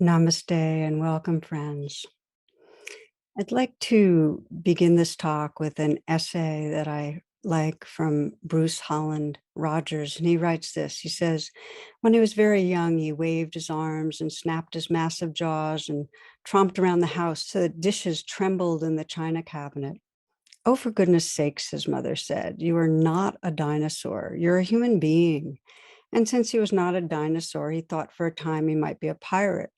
Namaste and welcome, friends. I'd like to begin this talk with an essay that I like from Bruce Holland Rogers. And he writes this. He says, when he was very young, he waved his arms and snapped his massive jaws and tromped around the house so that dishes trembled in the china cabinet. Oh, for goodness sakes, his mother said, you are not a dinosaur. You're a human being. And since he was not a dinosaur, he thought for a time he might be a pirate.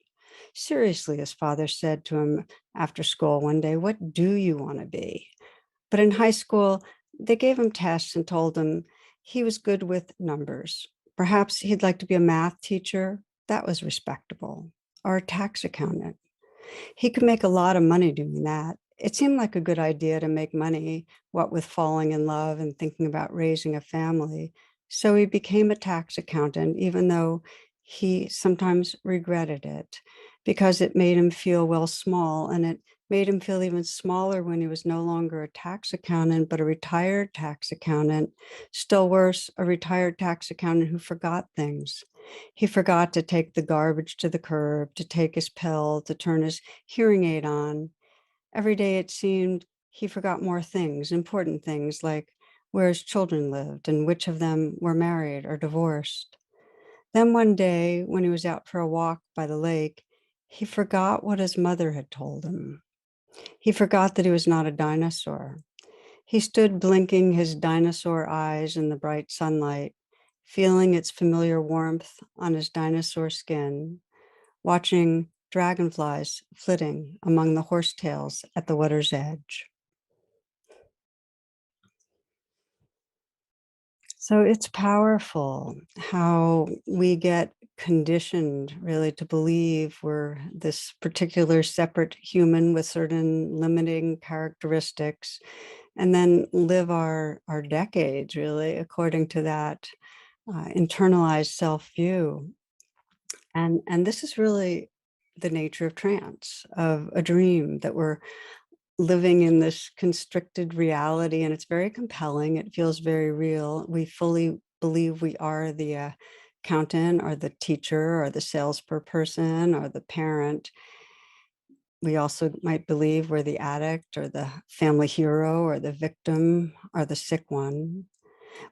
Seriously, his father said to him after school one day, what do you want to be? But in high school, they gave him tests and told him he was good with numbers. Perhaps he'd like to be a math teacher. That was respectable. Or a tax accountant. He could make a lot of money doing that. It seemed like a good idea to make money, what with falling in love and thinking about raising a family. So he became a tax accountant, even though he sometimes regretted it because it made him feel, well, small. And it made him feel even smaller when he was no longer a tax accountant, but a retired tax accountant. Still worse, a retired tax accountant who forgot things. He forgot to take the garbage to the curb, to take his pill, to turn his hearing aid on. Every day it seemed he forgot more things, important things like where his children lived and which of them were married or divorced. Then one day, when he was out for a walk by the lake, he forgot what his mother had told him. He forgot that he was not a dinosaur. He stood blinking his dinosaur eyes in the bright sunlight, feeling its familiar warmth on his dinosaur skin, watching dragonflies flitting among the horsetails at the water's edge. So it's powerful how we get conditioned really to believe we're this particular separate human with certain limiting characteristics and then live our decades really according to that internalized self-view. And this is really the nature of trance, of a dream, that we're living in this constricted reality, and it's very compelling. It feels very real. We fully believe we are the accountant or the teacher or the salesperson or the parent. We also might believe we're the addict or the family hero or the victim or the sick one.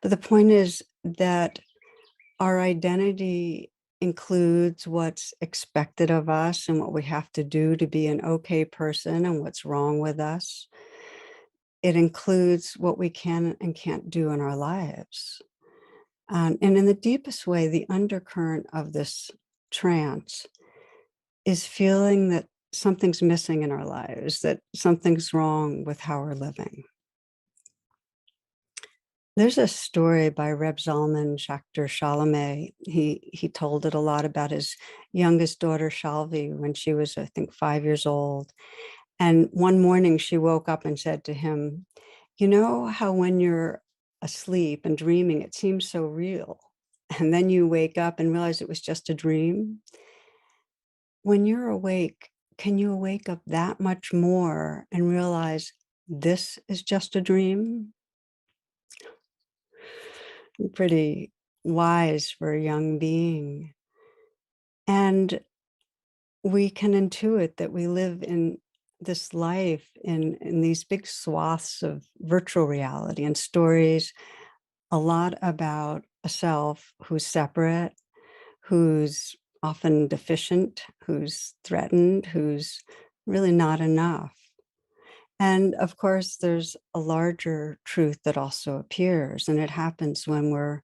But the point is that our identity includes what's expected of us and what we have to do to be an okay person and what's wrong with us. It includes what we can and can't do in our lives. And in the deepest way, the undercurrent of this trance is feeling that something's missing in our lives, that something's wrong with how we're living. There's a story by Reb Zalman Schachter Shalomé. He told it a lot about his youngest daughter, Shalvi, when she was, I think, 5 years old. And one morning she woke up and said to him, you know how when you're asleep and dreaming, it seems so real. And then you wake up and realize it was just a dream. When you're awake, can you wake up that much more and realize this is just a dream? Pretty wise for a young being. And we can intuit that we live in this life in these big swaths of virtual reality and stories, a lot about a self who's separate, who's often deficient, who's threatened, who's really not enough. And of course, there's a larger truth that also appears, and it happens when we're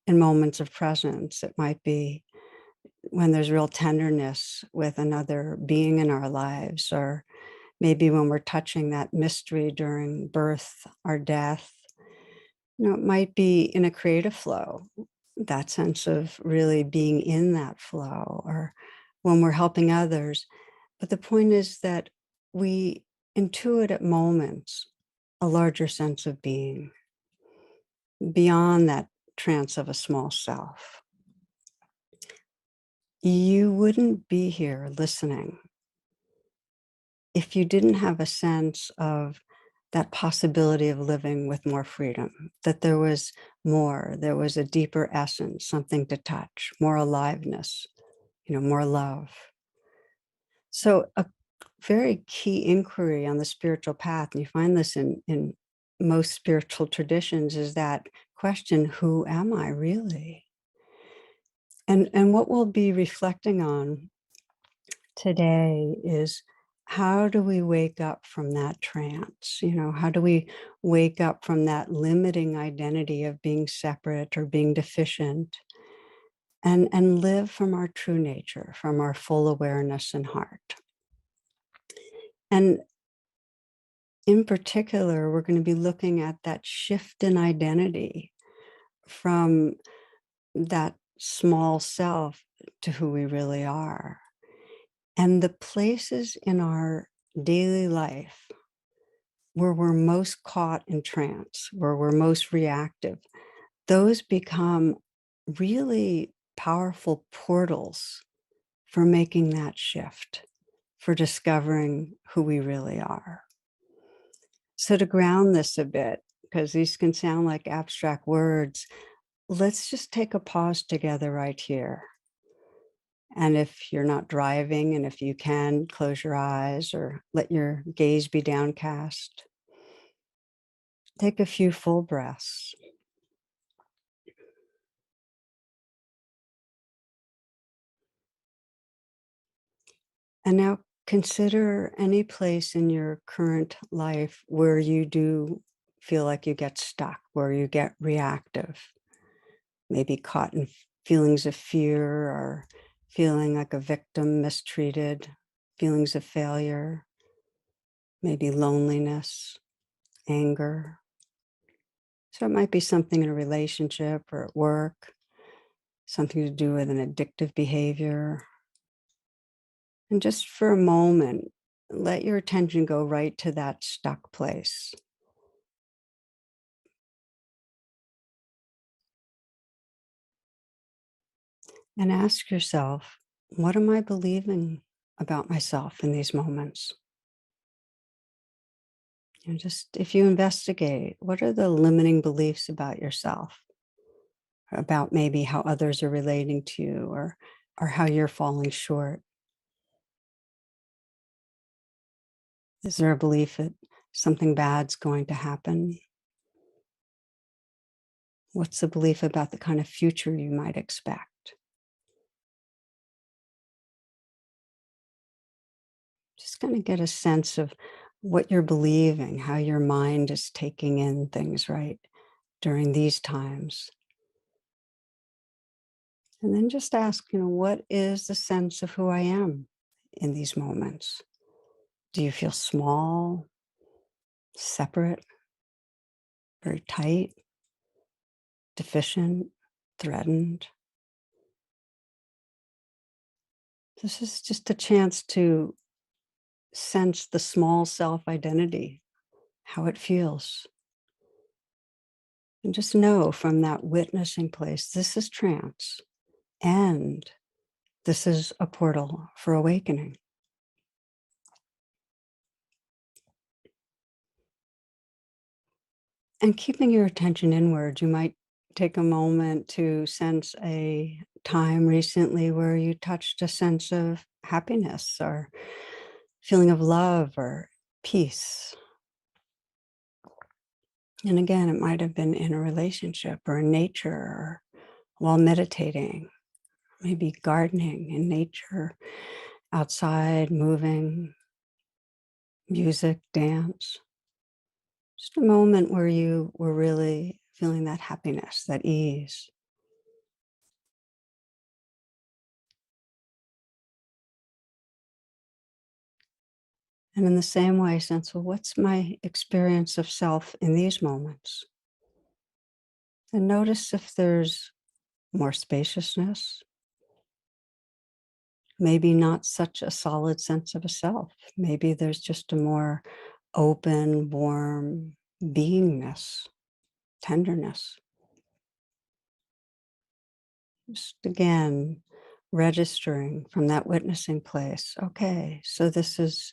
in moments of presence. It might be when there's real tenderness with another being in our lives, or maybe when we're touching that mystery during birth or death. It might be in a creative flow, that sense of really being in that flow, or when we're helping others. But the point is that we intuit at moments a larger sense of being beyond that trance of a small self. You wouldn't be here listening if you didn't have a sense of that possibility of living with more freedom, that there was more, there was a deeper essence, something to touch, more aliveness, more love. So, a very key inquiry on the spiritual path, and you find this in most spiritual traditions, is that question, who am I really? And what we'll be reflecting on today is how do we wake up from that trance? How do we wake up from that limiting identity of being separate or being deficient and live from our true nature, from our full awareness and heart? And in particular, we're going to be looking at that shift in identity from that small self to who we really are. And the places in our daily life where we're most caught in trance, where we're most reactive, those become really powerful portals for making that shift, for discovering who we really are. So, to ground this a bit, because these can sound like abstract words, let's just take a pause together right here. And if you're not driving, and if you can, close your eyes or let your gaze be downcast. Take a few full breaths. And now consider any place in your current life where you do feel like you get stuck, where you get reactive, maybe caught in feelings of fear or feeling like a victim, mistreated, feelings of failure, maybe loneliness, anger. So it might be something in a relationship or at work, something to do with an addictive behavior. And just for a moment, let your attention go right to that stuck place. And ask yourself, what am I believing about myself in these moments? And just if you investigate, what are the limiting beliefs about yourself, about maybe how others are relating to you or how you're falling short? Is there a belief that something bad's going to happen? What's the belief about the kind of future you might expect? Just going to get a sense of what you're believing, how your mind is taking in things right during these times. And then just ask, what is the sense of who I am in these moments? Do you feel small, separate, very tight, deficient, threatened? This is just a chance to sense the small self identity, how it feels. And just know from that witnessing place, this is trance and this is a portal for awakening. And keeping your attention inward, you might take a moment to sense a time recently where you touched a sense of happiness or feeling of love or peace. And again, it might have been in a relationship or in nature or while meditating, maybe gardening in nature, outside, moving, music, dance. Just a moment where you were really feeling that happiness, that ease. And in the same way, sense, well, what's my experience of self in these moments? And notice if there's more spaciousness, maybe not such a solid sense of a self. Maybe there's just a more open, warm beingness, tenderness. Just again, registering from that witnessing place. Okay, so this is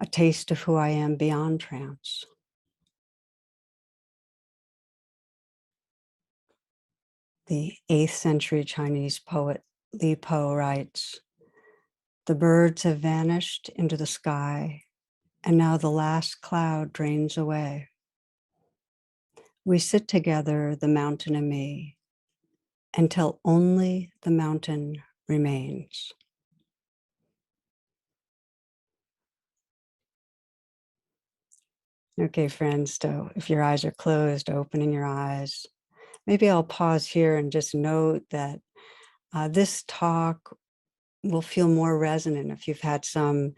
a taste of who I am beyond trance. The 8th century Chinese poet Li Po writes, The birds have vanished into the sky, and now the last cloud drains away. We sit together, the mountain and me, until only the mountain remains. Okay, friends, so if your eyes are closed, opening your eyes. Maybe I'll pause here and just note that this talk will feel more resonant if you've had some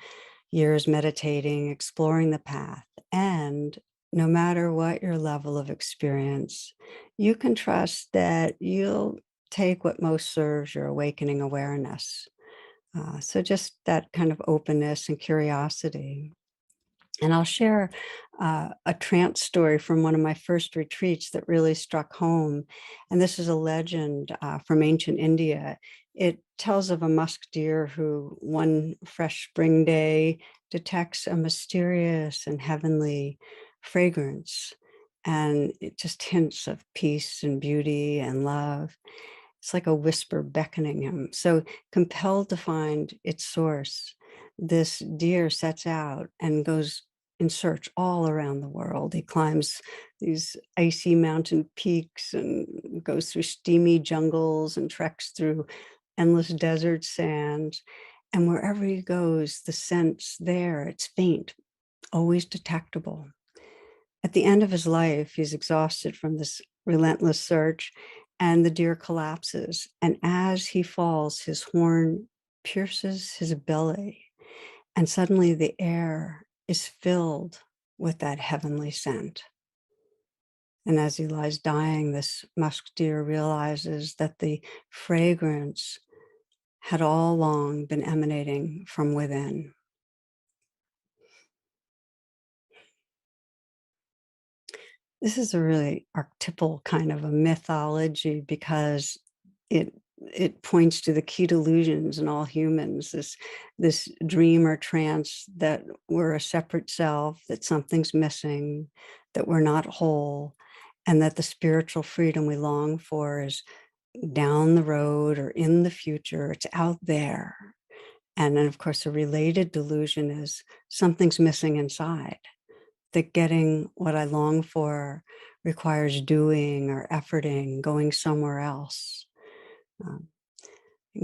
years meditating, exploring the path. And no matter what your level of experience, you can trust that you'll take what most serves your awakening awareness. So just that kind of openness and curiosity. And I'll share a trance story from one of my first retreats that really struck home. And this is a legend from ancient India. It tells of a musk deer who, one fresh spring day, detects a mysterious and heavenly fragrance. And it just hints of peace and beauty and love. It's like a whisper beckoning him. So, compelled to find its source, this deer sets out and goes in search all around the world. He climbs these icy mountain peaks and goes through steamy jungles and treks through endless desert sands. And wherever he goes, the scent's there, it's faint, always detectable. At the end of his life, he's exhausted from this relentless search, and the deer collapses. And as he falls, his horn pierces his belly, and suddenly the air is filled with that heavenly scent. And as he lies dying, this musk deer realizes that the fragrance had all along been emanating from within. This is a really archetypal kind of a mythology because it it points to the key delusions in all humans, this dream or trance that we're a separate self, that something's missing, that we're not whole, and that the spiritual freedom we long for is down the road or in the future. It's out there. And then, of course, a related delusion is something's missing inside, that getting what I long for requires doing or efforting, going somewhere else. Um,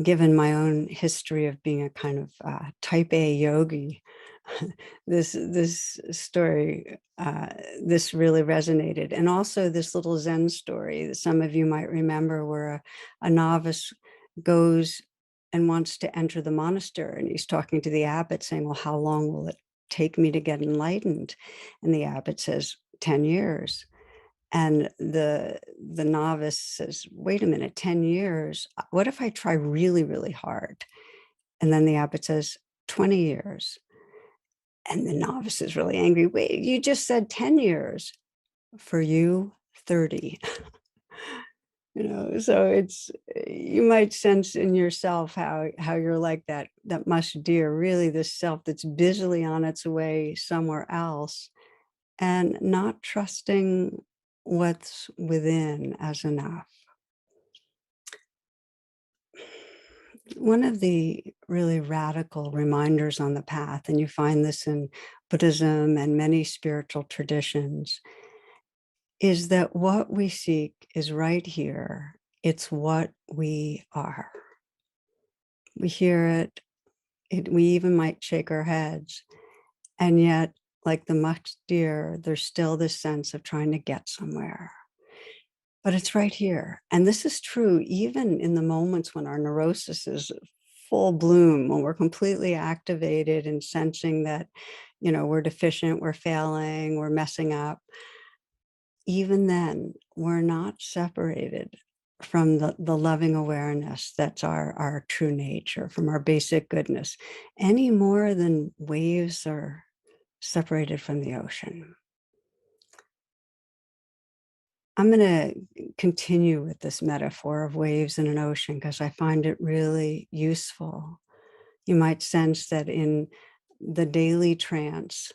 Given my own history of being a kind of type A yogi, this story, this really resonated. And also this little Zen story that some of you might remember, where a novice goes and wants to enter the monastery, and he's talking to the abbot saying, well, how long will it take me to get enlightened? And the abbot says, 10 years. And the novice says, wait a minute, 10 years? What if I try really, really hard? And then the abbot says, 20 years. And the novice is really angry. Wait, you just said 10 years. For you, 30. So it's, you might sense in yourself how you're like that musk deer, really this self that's busily on its way somewhere else and not trusting what's within as enough. One of the really radical reminders on the path, and you find this in Buddhism and many spiritual traditions, is that what we seek is right here. It's what we are. We hear it, we even might shake our heads. And yet, like the musk deer, there's still this sense of trying to get somewhere. But it's right here. And this is true even in the moments when our neurosis is full bloom, when we're completely activated and sensing that, we're deficient, we're failing, we're messing up. Even then, we're not separated from the loving awareness that's our true nature, from our basic goodness, any more than waves are separated from the ocean. I'm going to continue with this metaphor of waves in an ocean because I find it really useful. You might sense that in the daily trance,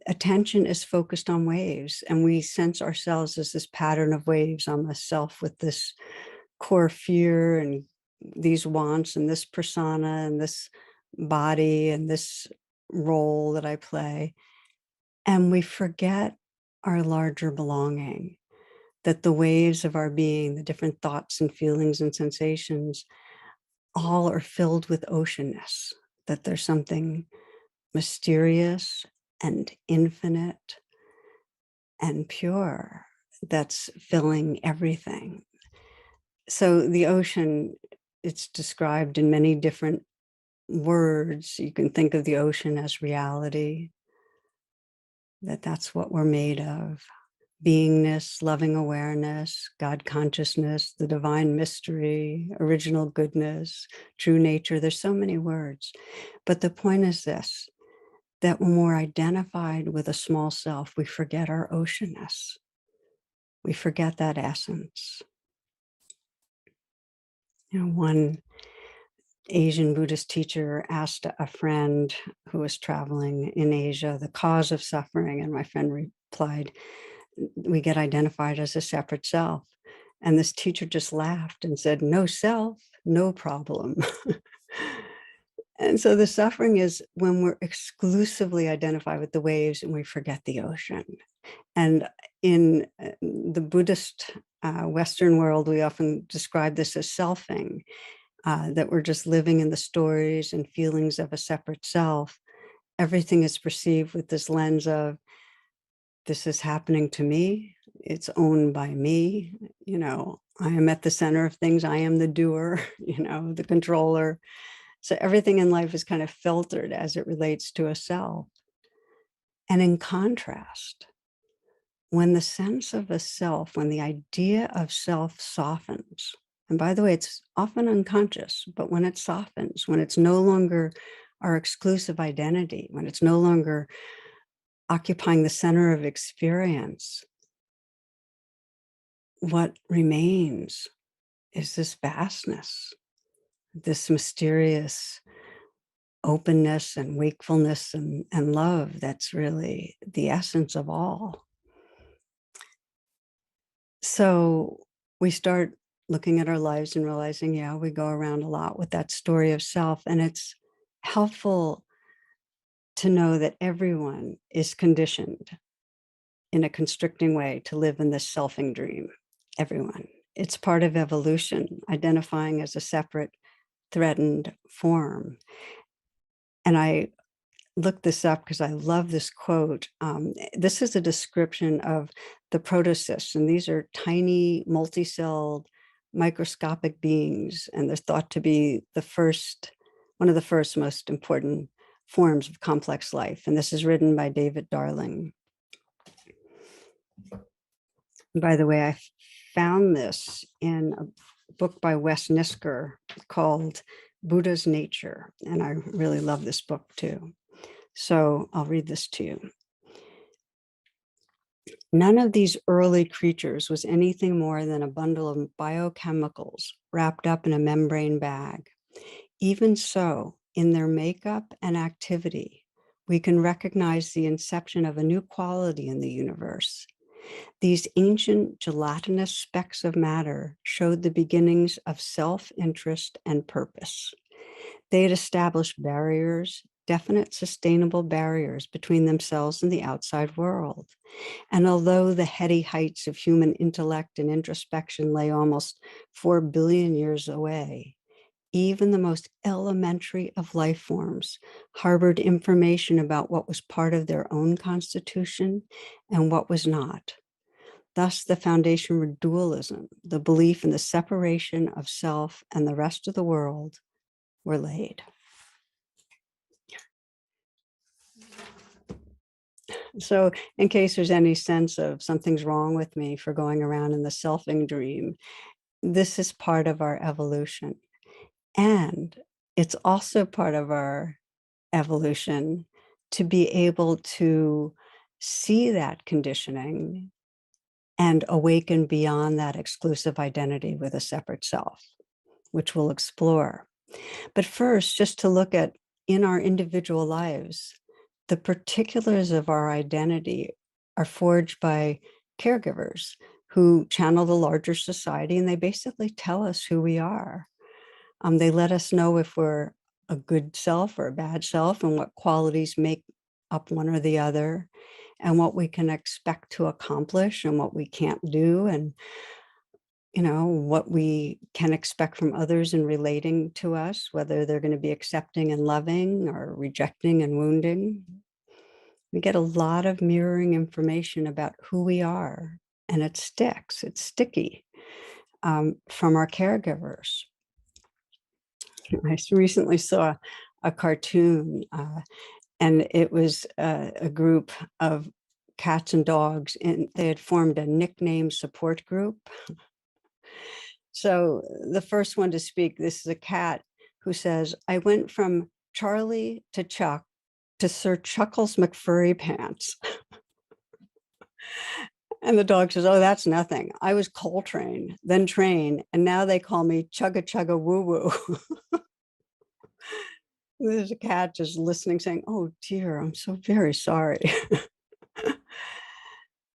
attention is focused on waves, and we sense ourselves as this pattern of waves. I'm a self with this core fear and these wants and this persona and this body and this role that I play. And we forget our larger belonging, that the waves of our being, the different thoughts and feelings and sensations, all are filled with oceanness, that there's something mysterious and infinite and pure that's filling everything. So the ocean, it's described in many different words. You can think of the ocean as reality, that's what we're made of. Beingness, loving awareness, God consciousness, the divine mystery, original goodness, true nature. There's so many words. But the point is this, that when we're identified with a small self, we forget our oceanness. We forget that essence. One Asian Buddhist teacher asked a friend who was traveling in Asia the cause of suffering, and my friend replied, we get identified as a separate self. And this teacher just laughed and said, no self, no problem. And so the suffering is when we're exclusively identified with the waves and we forget the ocean. And in the Buddhist Western world, we often describe this as selfing, that we're just living in the stories and feelings of a separate self. Everything is perceived with this lens of, this is happening to me. It's owned by me. I am at the center of things. I am the doer, the controller. So everything in life is kind of filtered as it relates to a self. And in contrast, when the sense of a self, when the idea of self softens, and by the way, it's often unconscious, but when it softens, when it's no longer our exclusive identity, when it's no longer occupying the center of experience, what remains is this vastness, this mysterious openness and wakefulness and love that's really the essence of all. So we start looking at our lives and realizing, yeah, we go around a lot with that story of self. And it's helpful to know that everyone is conditioned in a constricting way to live in this selfing dream. Everyone. It's part of evolution, identifying as a separate, threatened form. And I looked this up because I love this quote. This is a description of the protocysts, and these are tiny, multi-celled, microscopic beings, and they're thought to be one of the first most important forms of complex life. And this is written by David Darling. And by the way, I found this in a book by Wes Nisker called Buddha's Nature, and I really love this book too. So I'll read this to you. None of these early creatures was anything more than a bundle of biochemicals wrapped up in a membrane bag. Even so, in their makeup and activity, we can recognize the inception of a new quality in the universe. These ancient gelatinous specks of matter showed the beginnings of self-interest and purpose. They had established barriers, definite sustainable barriers between themselves and the outside world. And although the heady heights of human intellect and introspection lay almost 4 billion years away, even the most elementary of life forms harbored information about what was part of their own constitution and what was not. Thus, the foundation for dualism, the belief in the separation of self and the rest of the world, were laid. So in case there's any sense of something's wrong with me for going around in the selfing dream, this is part of our evolution. And it's also part of our evolution to be able to see that conditioning and awaken beyond that exclusive identity with a separate self, which we'll explore. But first, just to look at in our individual lives, the particulars of our identity are forged by caregivers who channel the larger society, and they basically tell us who we are. They let us know if we're a good self or a bad self and what qualities make up one or the other, and what we can expect to accomplish and what we can't do, and what we can expect from others in relating to us, whether they're going to be accepting and loving or rejecting and wounding. We get a lot of mirroring information about who we are, and it sticks, it's sticky, from our caregivers. Recently saw a cartoon, and it was a group of cats and dogs, and they had formed a nickname support group. So the first one to speak, this is a cat who says, "I went from Charlie to Chuck to Sir Chuckles McFurry Pants." And the dog says, "Oh, that's nothing. I was Coltrane, then Train, and now they call me Chugga Chugga Woo Woo." There's a cat just listening saying, "Oh dear, I'm so very sorry."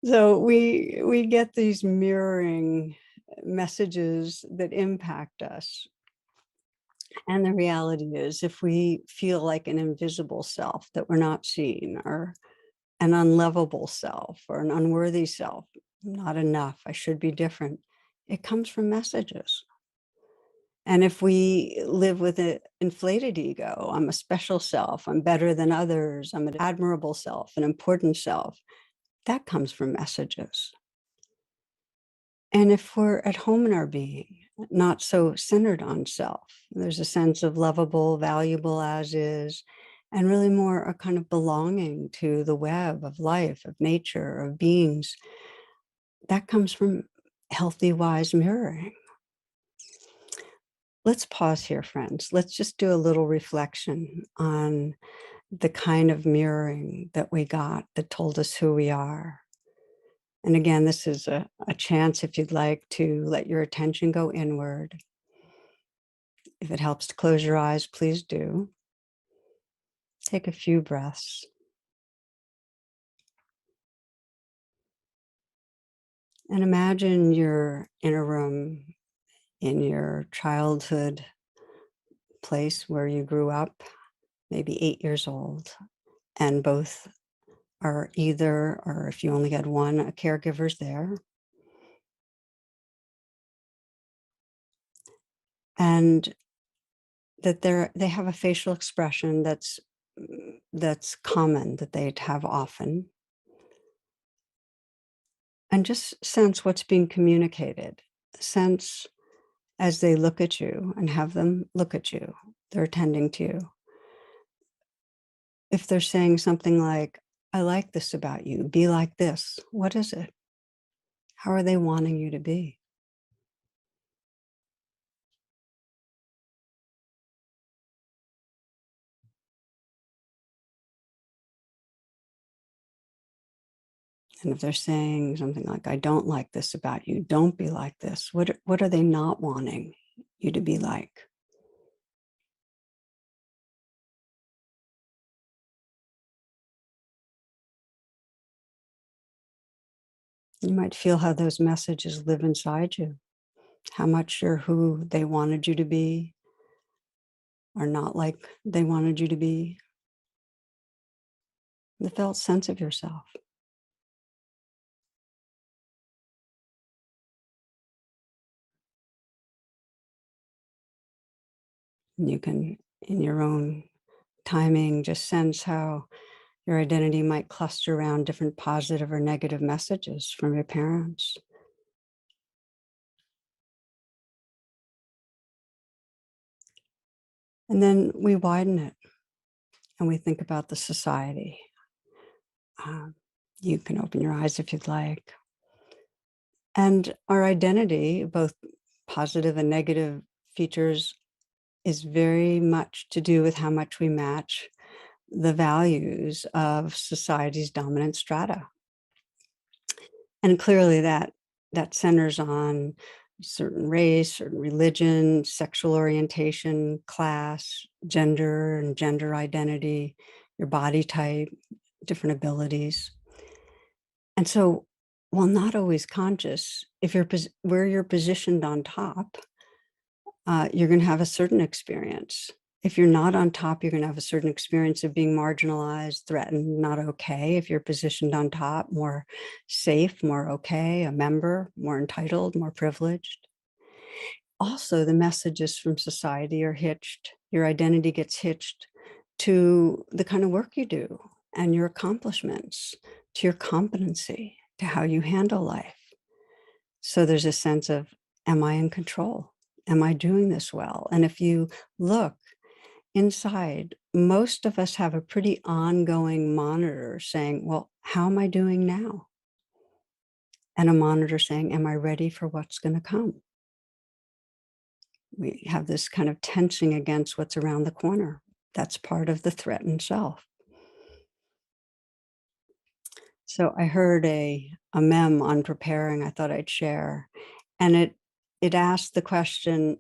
So we get these mirroring messages that impact us. And the reality is, if we feel like an invisible self that we're not seeing, or an unlovable self, or an unworthy self, not enough, I should be different, it comes from messages. And if we live with an inflated ego, I'm a special self, I'm better than others, I'm an admirable self, an important self, that comes from messages. And if we're at home in our being, not so centered on self, there's a sense of lovable, valuable as is, and really more a kind of belonging to the web of life, of nature, of beings, that comes from healthy, wise mirroring. Let's pause here, friends. Let's just do a little reflection on the kind of mirroring that we got that told us who we are. And again, this is a chance, if you'd like, to let your attention go inward. If it helps to close your eyes, please do. Take a few breaths. And imagine you're in a room in your childhood place where you grew up, maybe 8 years old, and both are either, or if you only had one, a caregiver's there. And that they have a facial expression that's common, that they'd have often. And just sense what's being communicated. Sense as they look at you, and have them look at you. They're attending to you. If they're saying something like, "I like this about you, be like this," what is it? How are they wanting you to be? And if they're saying something like, "I don't like this about you, don't be like this," what are they not wanting you to be like? You might feel how those messages live inside you, how much you're who they wanted you to be, or not like they wanted you to be. The felt sense of yourself. And you can, in your own timing, just sense how your identity might cluster around different positive or negative messages from your parents. And then we widen it and we think about the society. Um, you can open your eyes if you'd like. And our identity, both positive and negative features, is very much to do with how much we match the values of society's dominant strata. And clearly that centers on certain race, certain religion, sexual orientation, class, gender and gender identity, your body type, different abilities. And so, while not always conscious, if where you're positioned on top, you're going to have a certain experience. If you're not on top, you're going to have a certain experience of being marginalized, threatened, not okay. If you're positioned on top, more safe, more okay, a member, more entitled, more privileged. Also, the messages from society are hitched. Your identity gets hitched to the kind of work you do and your accomplishments, to your competency, to how you handle life. So there's a sense of, am I in control? Am I doing this well? And if you look inside, most of us have a pretty ongoing monitor saying, well, how am I doing now? And a monitor saying, am I ready for what's going to come? We have this kind of tensing against what's around the corner. That's part of the threatened self. So I heard a mem on preparing I thought I'd share, and it asked the question,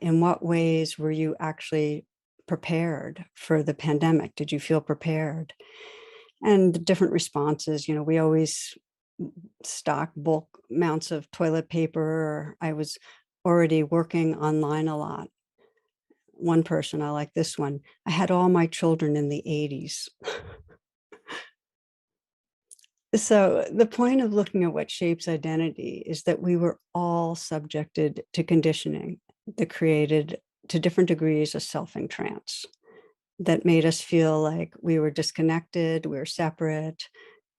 in what ways were you actually prepared for the pandemic? Did you feel prepared? And the different responses, we always stock bulk amounts of toilet paper. Or I was already working online a lot. One person, I like this one. I had all my children in the 80s. So the point of looking at what shapes identity is that we were all subjected to conditioning that created, to different degrees, a selfing trance that made us feel like we were disconnected, we were separate,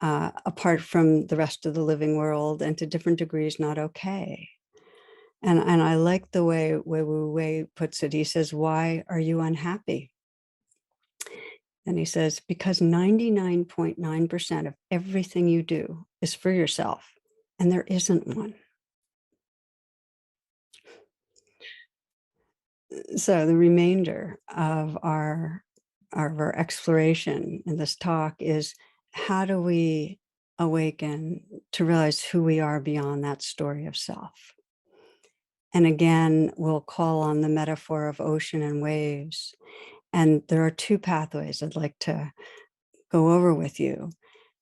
apart from the rest of the living world, and to different degrees not okay. And I like the way Wu Wei puts it. He says, "Why are you unhappy?" And he says, because 99.9% of everything you do is for yourself, and there isn't one. So the remainder of our exploration in this talk is, how do we awaken to realize who we are beyond that story of self? And again, we'll call on the metaphor of ocean and waves. And there are two pathways I'd like to go over with you.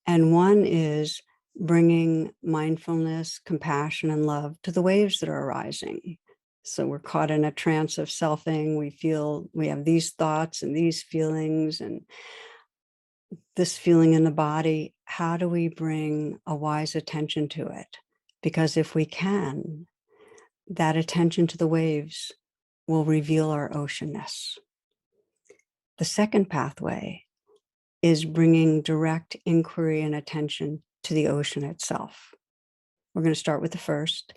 And one is bringing mindfulness, compassion, and love to the waves that are arising. So we're caught in a trance of selfing. We feel we have these thoughts and these feelings and this feeling in the body. How do we bring a wise attention to it? Because if we can, that attention to the waves will reveal our oceanness. The second pathway is bringing direct inquiry and attention to the ocean itself. We're going to start with the first.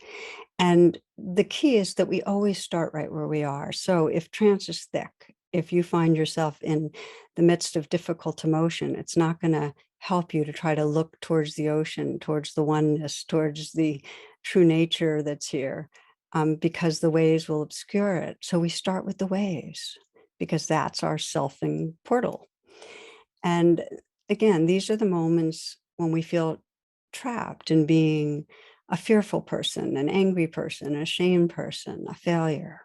And the key is that we always start right where we are. So if trance is thick, if you find yourself in the midst of difficult emotion, it's not going to help you to try to look towards the ocean, towards the oneness, towards the true nature that's here, because the waves will obscure it. So we start with the waves because that's our selfing portal. And again, these are the moments when we feel trapped in being a fearful person, an angry person, a ashamed person, a failure.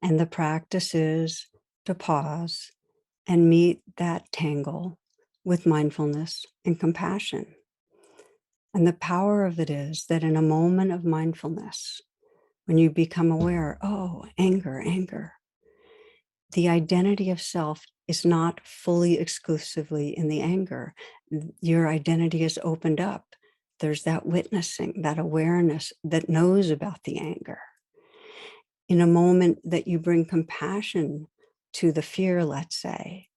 And the practice is to pause and meet that tangle with mindfulness and compassion. And the power of it is that in a moment of mindfulness, when you become aware, oh, anger, the identity of self is not fully exclusively in the anger. Your identity is opened up. There's that witnessing, that awareness that knows about the anger. In a moment that you bring compassion to the fear, let's say,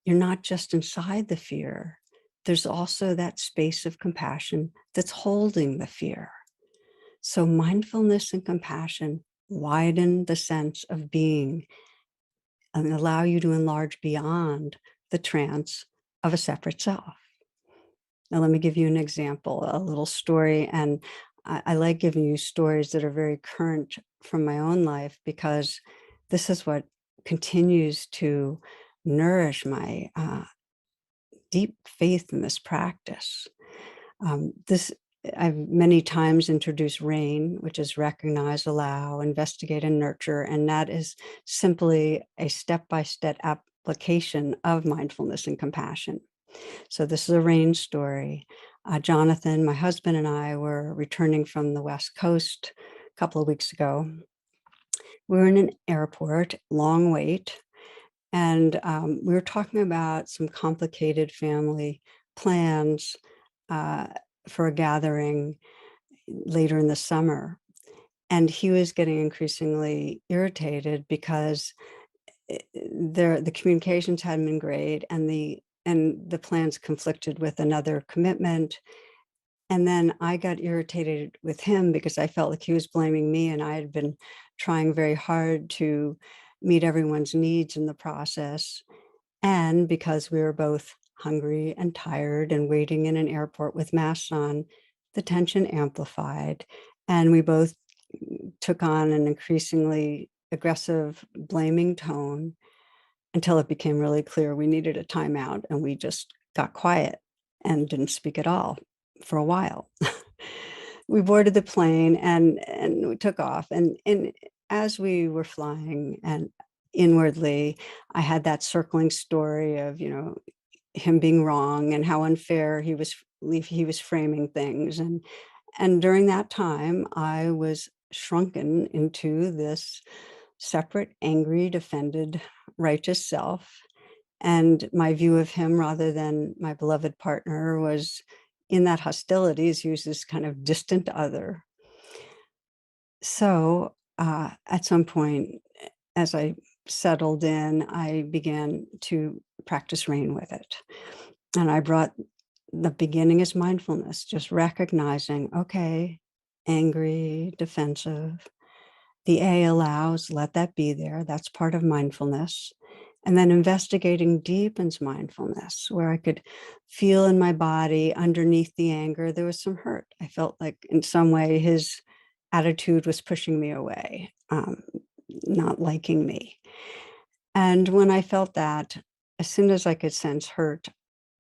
you're not just inside the fear. There's also that space of compassion that's holding the fear. So mindfulness and compassion widen the sense of being and allow you to enlarge beyond the trance of a separate self. Now, let me give you an example, a little story. And I like giving you stories that are very current from my own life, because this is what continues to nourish my deep faith in this practice. This I've many times introduced RAIN, which is recognize, allow, investigate, and nurture. And that is simply a step-by-step application of mindfulness and compassion. So this is a RAIN story. Jonathan, my husband, and I were returning from the West Coast a couple of weeks ago. We were in an airport, long wait, and we were talking about some complicated family plans uh, for a gathering later in the summer. And he was getting increasingly irritated because the communications hadn't been great, and the plans conflicted with another commitment. And then I got irritated with him because I felt like he was blaming me, and I had been trying very hard to meet everyone's needs in the process. And because we were both hungry and tired and waiting in an airport with masks on, the tension amplified. And we both took on an increasingly aggressive, blaming tone until it became really clear we needed a timeout. And we just got quiet and didn't speak at all for a while. We boarded the plane and we took off. And as we were flying, and inwardly, I had that circling story of, him being wrong and how unfair he was framing things. And during that time, I was shrunken into this separate, angry, defended, righteous self. And my view of him, rather than my beloved partner, was in that hostility, is used as kind of distant other. So at some point, as I settled in, I began to practice rain with it. And I brought the beginning as mindfulness, just recognizing, okay, angry, defensive. The A allows, let that be there. That's part of mindfulness. And then investigating deepens mindfulness, where I could feel in my body underneath the anger, there was some hurt. I felt like in some way his attitude was pushing me away, not liking me. And when I felt that, as soon as I could sense hurt,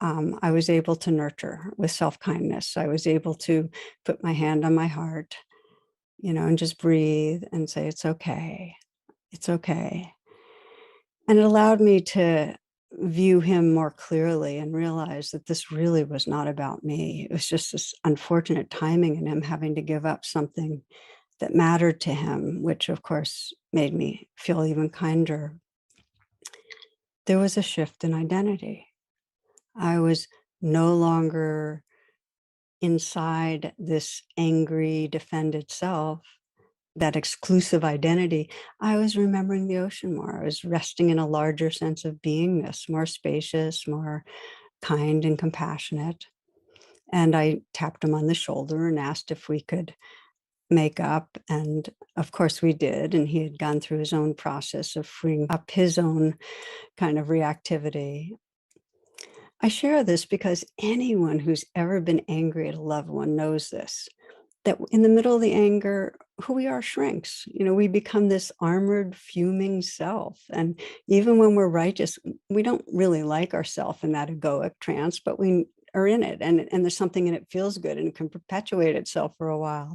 I was able to nurture with self-kindness. I was able to put my hand on my heart, and just breathe and say, it's okay. It's okay. And it allowed me to view him more clearly and realize that this really was not about me. It was just this unfortunate timing in him having to give up something that mattered to him, which of course made me feel even kinder. There was a shift in identity. I was no longer inside this angry, defended self, that exclusive identity. I was remembering the ocean more. I was resting in a larger sense of beingness, more spacious, more kind and compassionate. And I tapped him on the shoulder and asked if we could make up. And of course we did. And he had gone through his own process of freeing up his own kind of reactivity. I share this because anyone who's ever been angry at a loved one knows this, that in the middle of the anger, who we are shrinks. We become this armored, fuming self. And even when we're righteous, we don't really like ourselves in that egoic trance, but we are in it. And there's something in it feels good and can perpetuate itself for a while.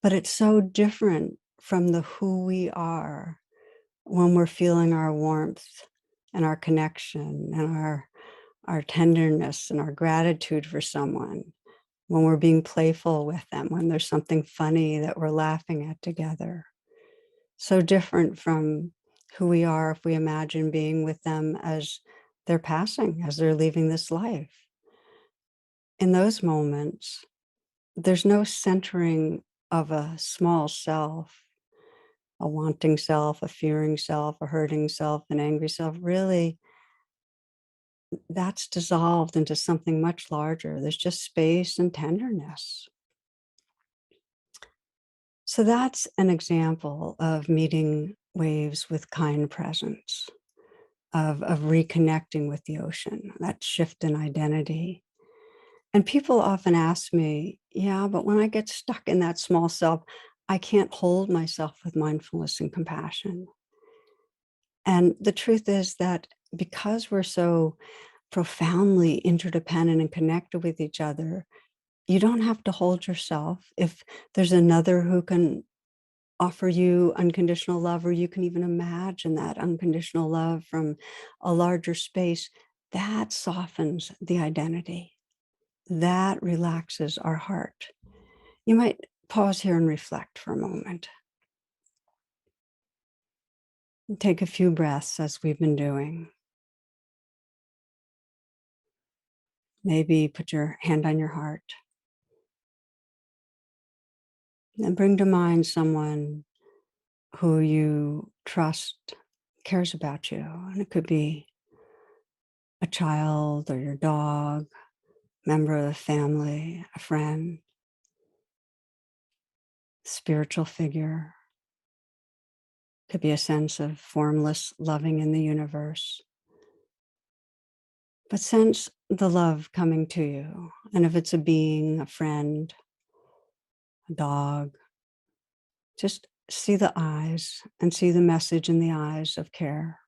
But it's so different from the who we are when we're feeling our warmth and our connection and our tenderness and our gratitude for someone, when we're being playful with them, when there's something funny that we're laughing at together. So different from who we are if we imagine being with them as they're passing, as they're leaving this life. In those moments, there's no centering of a small self, a wanting self, a fearing self, a hurting self, an angry self. Really, that's dissolved into something much larger. There's just space and tenderness. So that's an example of meeting waves with kind presence, of reconnecting with the ocean, that shift in identity. And people often ask me, yeah, but when I get stuck in that small self, I can't hold myself with mindfulness and compassion. And the truth is that because we're so profoundly interdependent and connected with each other, you don't have to hold yourself. If there's another who can offer you unconditional love, or you can even imagine that unconditional love from a larger space, that softens the identity. That relaxes our heart. You might pause here and reflect for a moment. Take a few breaths as we've been doing. Maybe put your hand on your heart and bring to mind someone who you trust cares about you. And it could be a child or your dog, member of the family, a friend, spiritual figure. Could be a sense of formless loving in the universe. But sense the love coming to you. And if it's a being, a friend, a dog, just see the eyes and see the message in the eyes of care.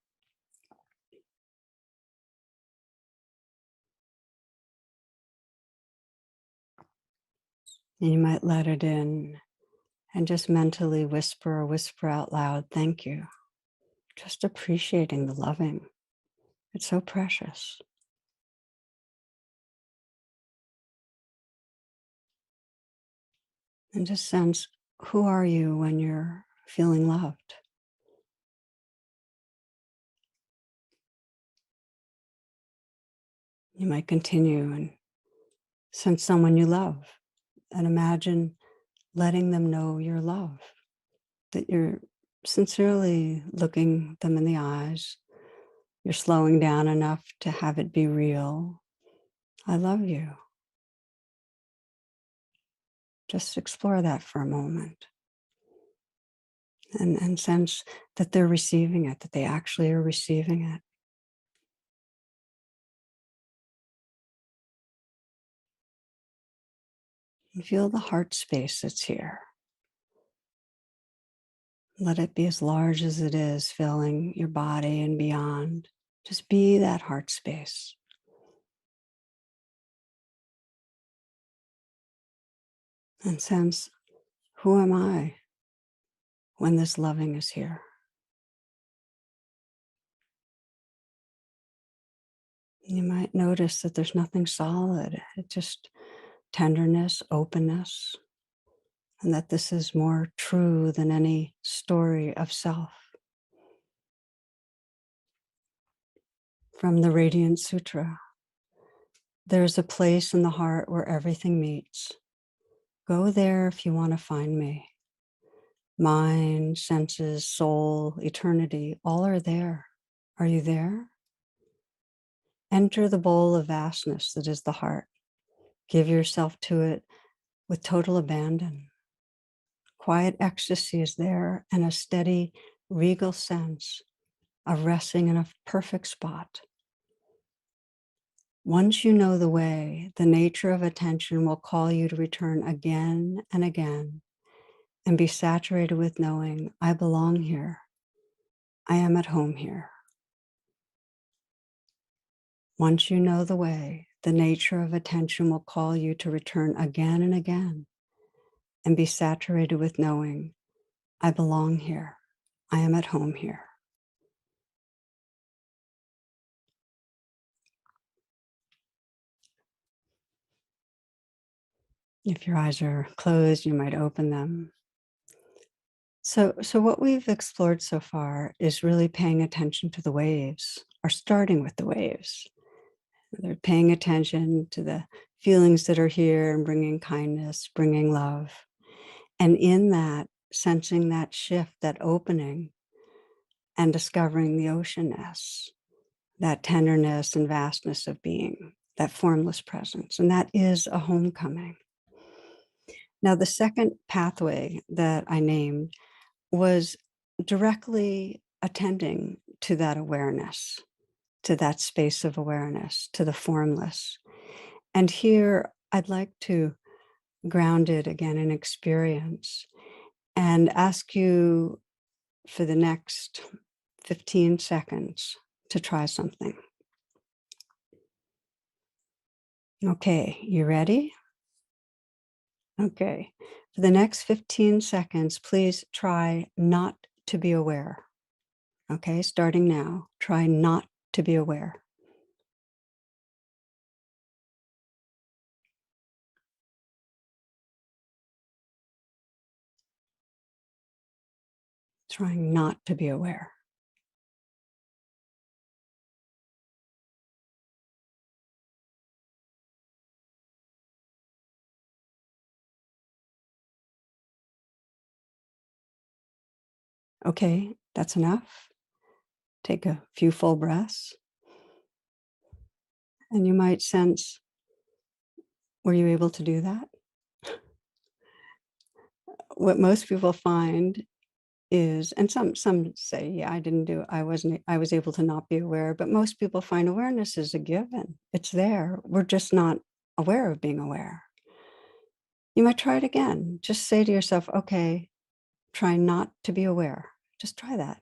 And you might let it in and just mentally whisper or whisper out loud, thank you. Just appreciating the loving. It's so precious. And just sense, who are you when you're feeling loved? You might continue and sense someone you love and imagine letting them know your love, that you're sincerely looking them in the eyes. You're slowing down enough to have it be real. I love you. Just explore that for a moment and sense that they're receiving it, that they actually are receiving it. And feel the heart space that's here. Let it be as large as it is, filling your body and beyond. Just be that heart space. And sense, who am I when this loving is here? You might notice that there's nothing solid. It's just tenderness, openness, and that this is more true than any story of self. From the Radiant Sutra, there's a place in the heart where everything meets. Go there if you want to find me. Mind, senses, soul, eternity, all are there. Are you there? Enter the bowl of vastness that is the heart. Give yourself to it with total abandon. Quiet ecstasy is there and a steady, regal sense of resting in a perfect spot. Once you know the way, the nature of attention will call you to return again and again and be saturated with knowing, I belong here. I am at home here. Once you know the way, the nature of attention will call you to return again and again and be saturated with knowing, I belong here. I am at home here. If your eyes are closed, you might open them. So what we've explored so far is really paying attention to the waves, or starting with the waves. They're paying attention to the feelings that are here and bringing kindness, bringing love. And in that, sensing that shift, that opening, and discovering the oceanness, that tenderness and vastness of being, that formless presence. And that is a homecoming. Now, the second pathway that I named was directly attending to that awareness, to that space of awareness, to the formless. And here I'd like to ground it again in experience and ask you for the next 15 seconds to try something. Okay, you ready? Okay. For the next 15 seconds, please try not to be aware. Okay, starting now, try not to be aware. Trying not to be aware. Okay, that's enough. Take a few full breaths, and you might sense, were you able to do that? What most people find is, and some say, yeah, I was able to not be aware, but most people find awareness is a given. It's there. We're just not aware of being aware. You might try it again. Just say to yourself, okay, try not to be aware. Just try that.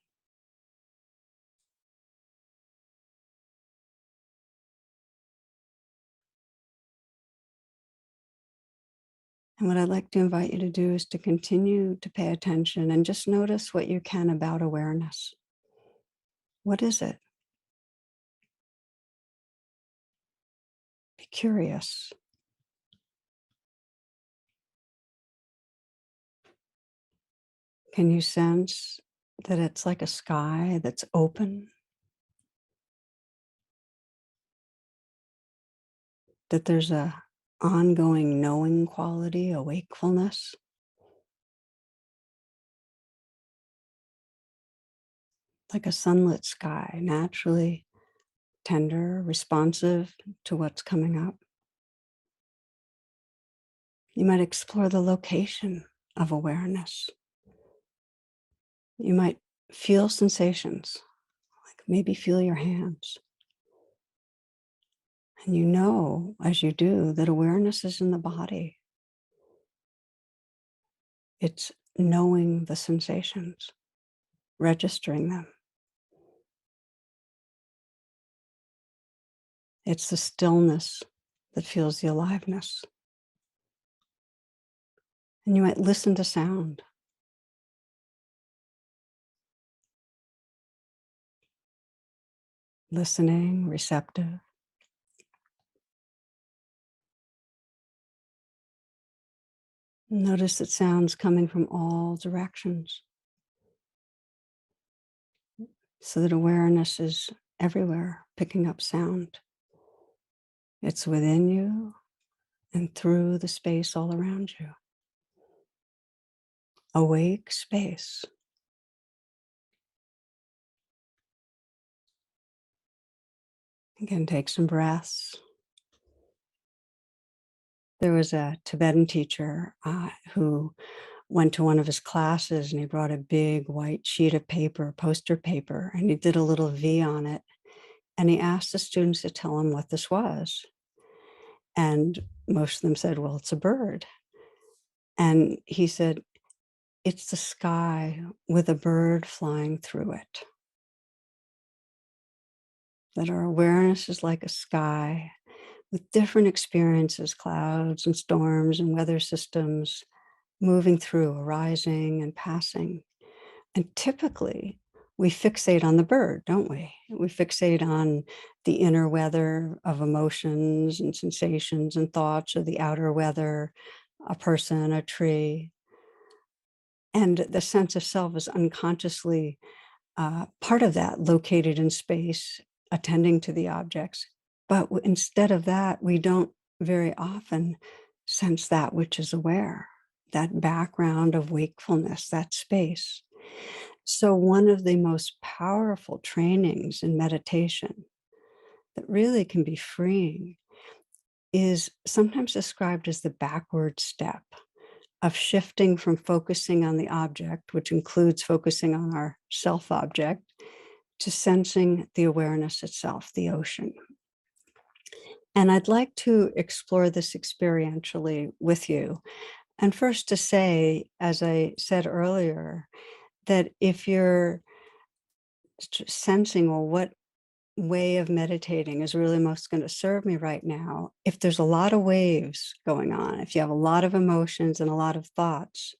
And what I'd like to invite you to do is to continue to pay attention and just notice what you can about awareness. What is it? Be curious. Can you sense that it's like a sky that's open, that there's a ongoing knowing quality, a wakefulness, like a sunlit sky, naturally tender, responsive to what's coming up? You might explore the location of awareness. You might feel sensations, like maybe feel your hands. And you know, as you do, that awareness is in the body. It's knowing the sensations, registering them. It's the stillness that feels the aliveness. And you might listen to sound. Listening, receptive. Notice that sounds coming from all directions, so that awareness is everywhere, picking up sound. It's within you and through the space all around you. Awake space. Again, take some breaths. There was a Tibetan teacher who went to one of his classes, and he brought a big white sheet of paper, poster paper, and he did a little V on it. And he asked the students to tell him what this was. And most of them said, well, it's a bird. And he said, it's the sky with a bird flying through it. That our awareness is like a sky with different experiences, clouds and storms and weather systems moving through, arising and passing. And typically, we fixate on the bird, don't we? We fixate on the inner weather of emotions and sensations and thoughts, or the outer weather, a person, a tree. And the sense of self is unconsciously part of that, located in space, attending to the objects. But instead of that, we don't very often sense that which is aware, that background of wakefulness, that space. So, one of the most powerful trainings in meditation that really can be freeing is sometimes described as the backward step of shifting from focusing on the object, which includes focusing on our self object, to sensing the awareness itself, the ocean. And I'd like to explore this experientially with you. And first to say, as I said earlier, that if you're sensing, well, what way of meditating is really most going to serve me right now, if there's a lot of waves going on, if you have a lot of emotions and a lot of thoughts,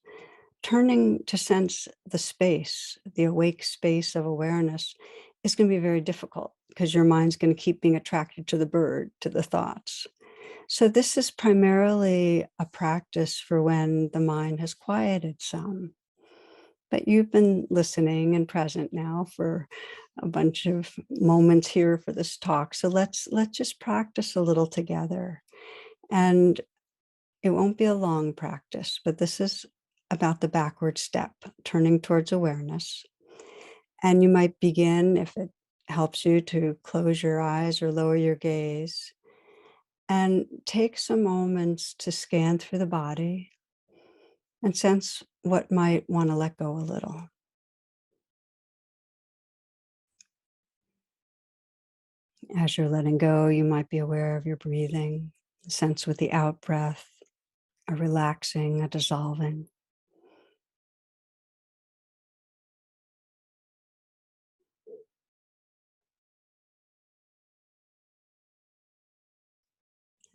turning to sense the space, the awake space of awareness, is going to be very difficult because your mind's going to keep being attracted to the bird, to the thoughts. So this is primarily a practice for when the mind has quieted some. But you've been listening and present now for a bunch of moments here for this talk. So let's just practice a little together. And it won't be a long practice, but this is about the backward step, turning towards awareness. And you might begin, if it helps you, to close your eyes or lower your gaze and take some moments to scan through the body and sense what might want to let go a little. As you're letting go, you might be aware of your breathing, sense with the out breath, a relaxing, a dissolving.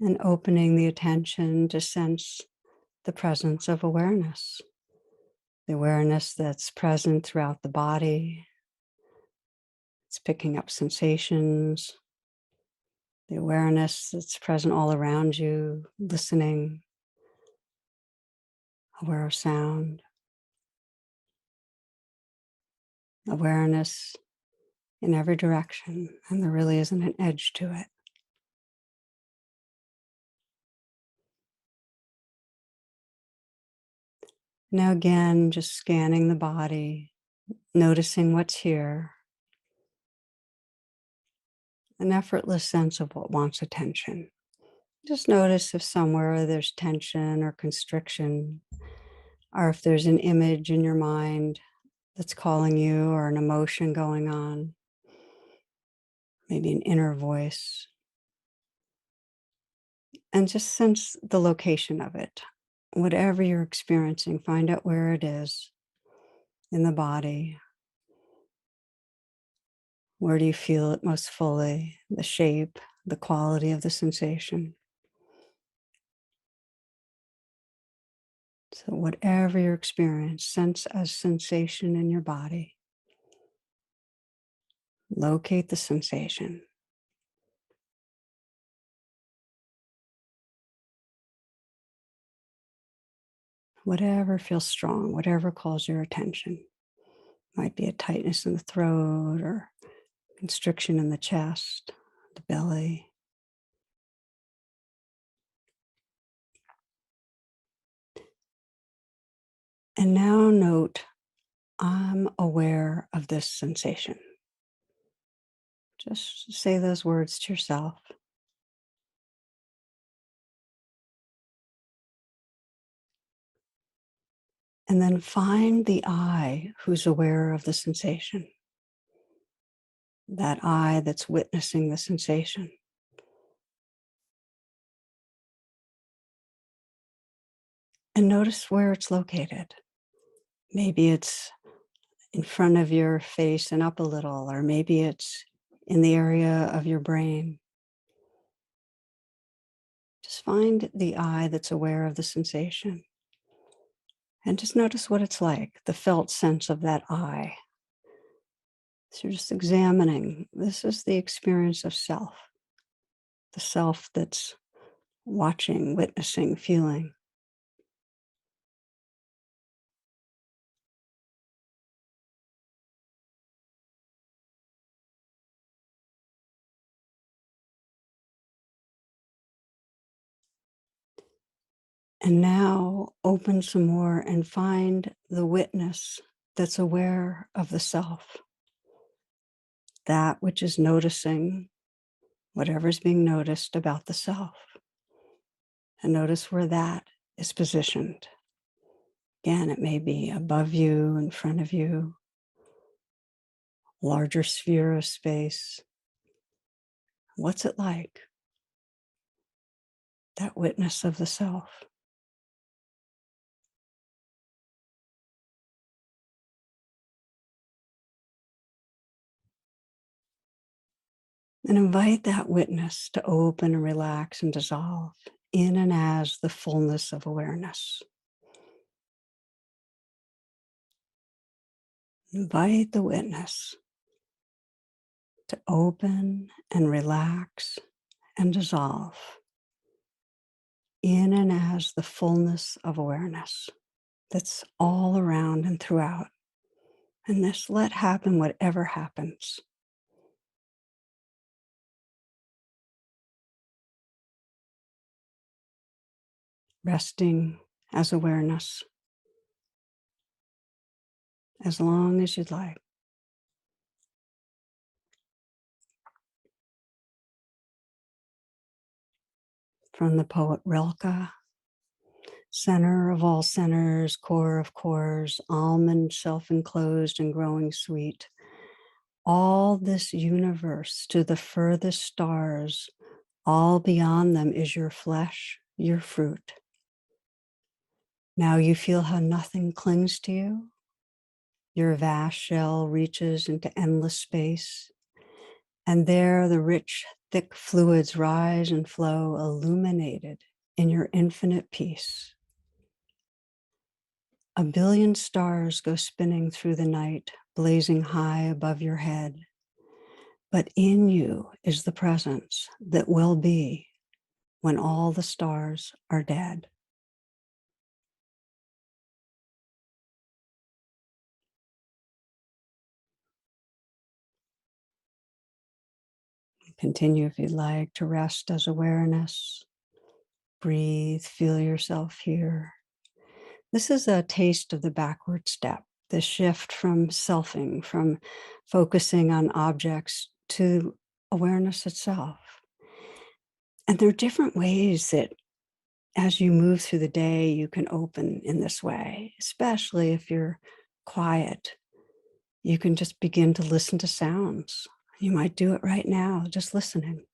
And opening the attention to sense the presence of awareness, the awareness that's present throughout the body. It's picking up sensations, the awareness that's present all around you, listening, aware of sound, awareness in every direction, and there really isn't an edge to it. Now, again, just scanning the body, noticing what's here, an effortless sense of what wants attention. Just notice if somewhere there's tension or constriction, or if there's an image in your mind that's calling you, or an emotion going on, maybe an inner voice, and just sense the location of it. Whatever you're experiencing, find out where it is in the body. Where do you feel it most fully? The shape, the quality of the sensation. So, whatever your experience, sense as sensation in your body. Locate the sensation. Whatever feels strong, whatever calls your attention. Might be a tightness in the throat or constriction in the chest, the belly. And now note, I'm aware of this sensation. Just say those words to yourself. And then find the I who's aware of the sensation, that I that's witnessing the sensation. And notice where it's located. Maybe it's in front of your face and up a little, or maybe it's in the area of your brain. Just find the I that's aware of the sensation and just notice what it's like, the felt sense of that I. So you're just examining. This is the experience of self, the self that's watching, witnessing, feeling. And now open some more and find the witness that's aware of the self, that which is noticing whatever's being noticed about the self. And notice where that is positioned. Again, it may be above you, in front of you, larger sphere of space. What's it like? That witness of the self. And invite that witness to open and relax and dissolve in and as the fullness of awareness. Invite the witness to open and relax and dissolve in and as the fullness of awareness that's all around and throughout. And this let happen whatever happens. Resting as awareness, as long as you'd like. From the poet Rilke, center of all centers, core of cores, almond self-enclosed and growing sweet. All this universe to the furthest stars, all beyond them is your flesh, your fruit. Now you feel how nothing clings to you. Your vast shell reaches into endless space, and there the rich, thick fluids rise and flow, illuminated in your infinite peace. A billion stars go spinning through the night, blazing high above your head. But in you is the presence that will be when all the stars are dead. Continue, if you'd like, to rest as awareness. Breathe, feel yourself here. This is a taste of the backward step, the shift from selfing, from focusing on objects to awareness itself. And there are different ways that as you move through the day, you can open in this way, especially if you're quiet. You can just begin to listen to sounds. You might do it right now, just listening,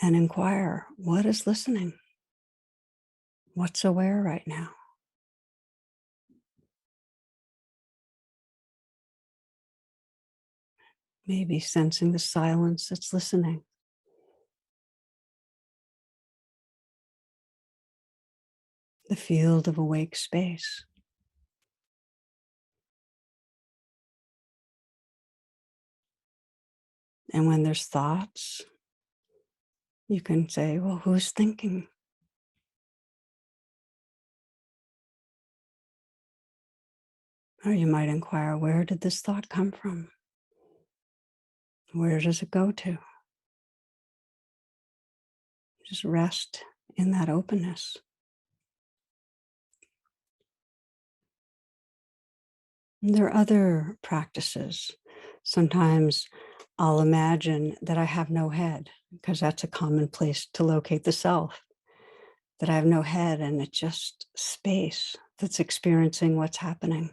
and inquire, what is listening? What's aware right now? Maybe sensing the silence that's listening, the field of awake space. And when there's thoughts, you can say, well, who's thinking? Or you might inquire, where did this thought come from? Where does it go to? Just rest in that openness. And there are other practices. Sometimes I'll imagine that I have no head, because that's a common place to locate the self, that I have no head and it's just space that's experiencing what's happening.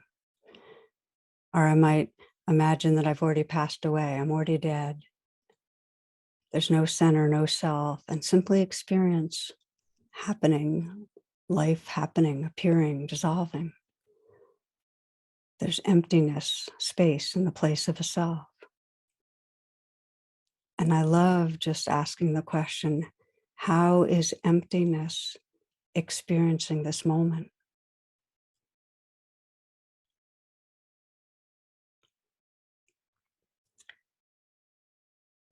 Or I might imagine that I've already passed away, I'm already dead. There's no center, no self, and simply experience happening, life happening, appearing, dissolving. There's emptiness, space in the place of a self. And I love just asking the question, how is emptiness experiencing this moment?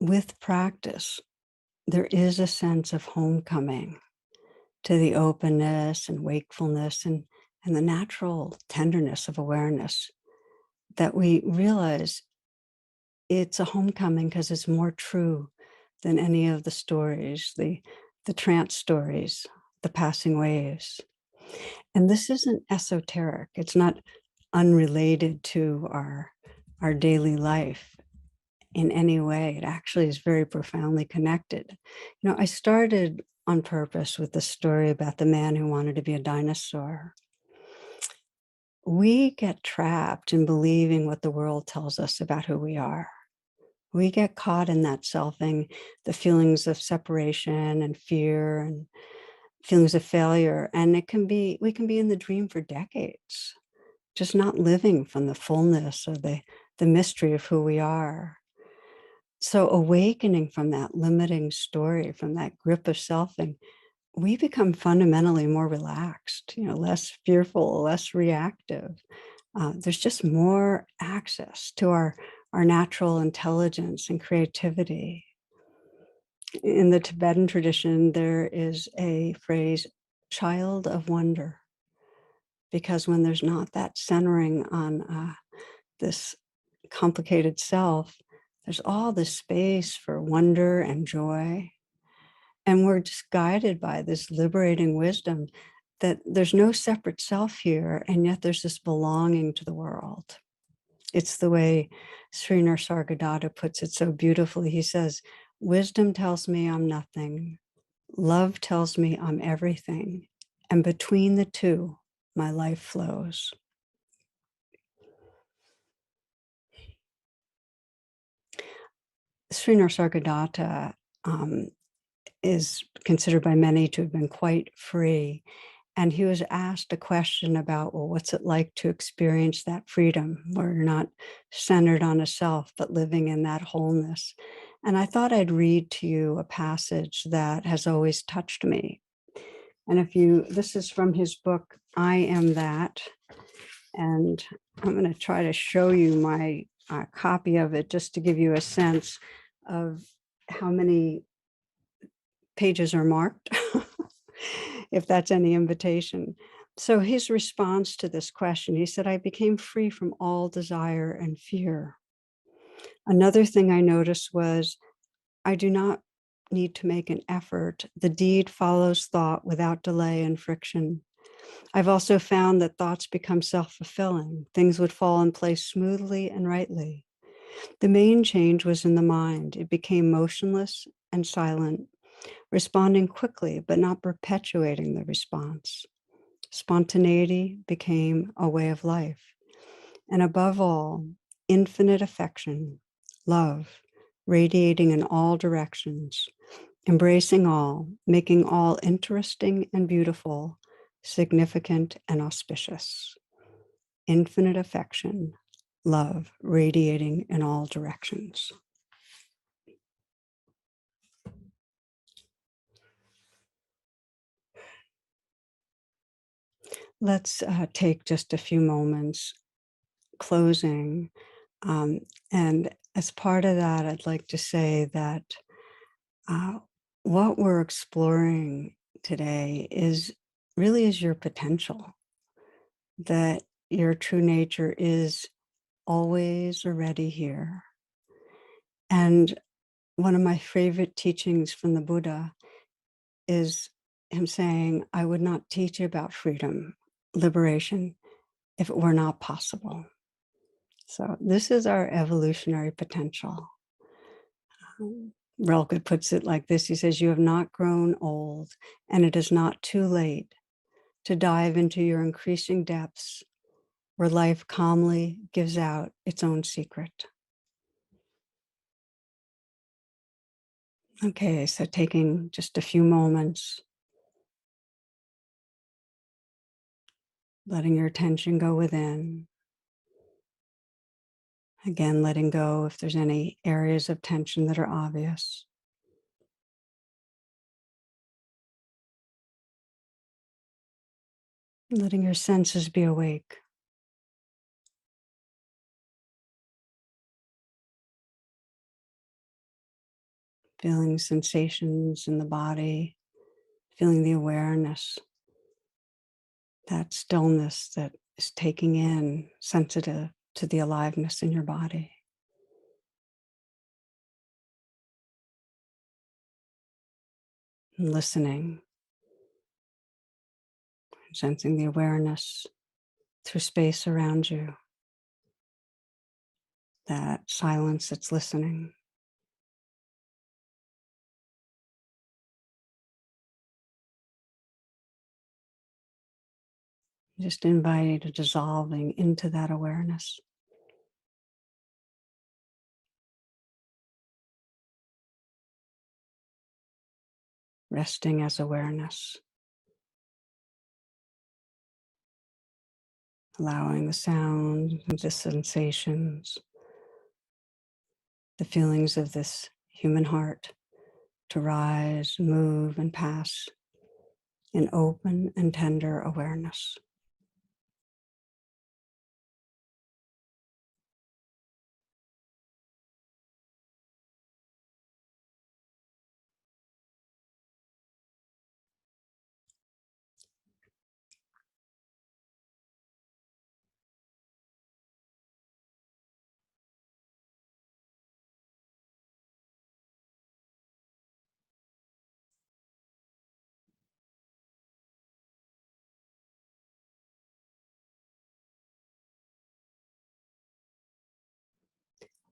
With practice, there is a sense of homecoming to the openness and wakefulness and the natural tenderness of awareness, that we realize it's a homecoming because it's more true than any of the stories, the trance stories, the passing waves. And this isn't esoteric. It's not unrelated to our daily life in any way. It actually is very profoundly connected. I started on purpose with the story about the man who wanted to be a dinosaur. We get trapped in believing what the world tells us about who we are. We get caught in that selfing, the feelings of separation and fear and feelings of failure. And we can be in the dream for decades, just not living from the fullness or the mystery of who we are. So awakening from that limiting story, from that grip of selfing, we become fundamentally more relaxed, less fearful, less reactive. There's just more access to our natural intelligence and creativity. In the Tibetan tradition, there is a phrase, child of wonder, because when there's not that centering on this complicated self, there's all this space for wonder and joy. And we're just guided by this liberating wisdom that there's no separate self here, and yet there's this belonging to the world. It's the way Srinath Sargadatta puts it so beautifully. He says, wisdom tells me I'm nothing. Love tells me I'm everything. And between the two, my life flows. Srinath Sargadatta is considered by many to have been quite free. And he was asked a question about, well, what's it like to experience that freedom where you're not centered on a self, but living in that wholeness? And I thought I'd read to you a passage that has always touched me. And this is from his book, I Am That. And I'm going to try to show you my copy of it just to give you a sense of how many pages are marked, if that's any invitation. So his response to this question, he said, I became free from all desire and fear. Another thing I noticed was I do not need to make an effort. The deed follows thought without delay and friction. I've also found that thoughts become self-fulfilling. Things would fall in place smoothly and rightly. The main change was in the mind. It became motionless and silent, responding quickly, but not perpetuating the response. Spontaneity became a way of life. And above all, infinite affection, love, radiating in all directions, embracing all, making all interesting and beautiful, significant and auspicious. Infinite affection, love, radiating in all directions. Let's take just a few moments closing. And as part of that, I'd like to say that uh, what we're exploring today is your potential, that your true nature is always already here. And one of my favorite teachings from the Buddha is him saying, I would not teach about freedom, liberation, if it were not possible. So this is our evolutionary potential. Rilke puts it like this. He says, you have not grown old, and it is not too late to dive into your increasing depths where life calmly gives out its own secret. Okay, so taking just a few moments, letting your attention go within. Again, letting go if there's any areas of tension that are obvious. Letting your senses be awake. Feeling sensations in the body, feeling the awareness, that stillness that is taking in, sensitive to the aliveness in your body. And listening, sensing the awareness through space around you, that silence that's listening. Just invite a dissolving into that awareness. Resting as awareness. Allowing the sound, the sensations, the feelings of this human heart to rise, move, and pass in open and tender awareness.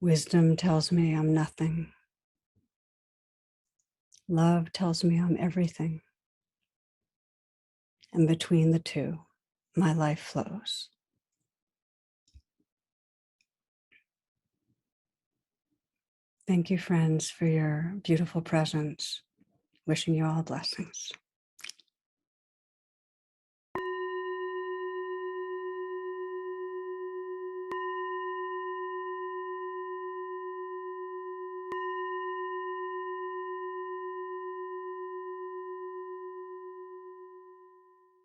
Wisdom tells me I'm nothing. Love tells me I'm everything. And between the two, my life flows. Thank you, friends, for your beautiful presence. Wishing you all blessings.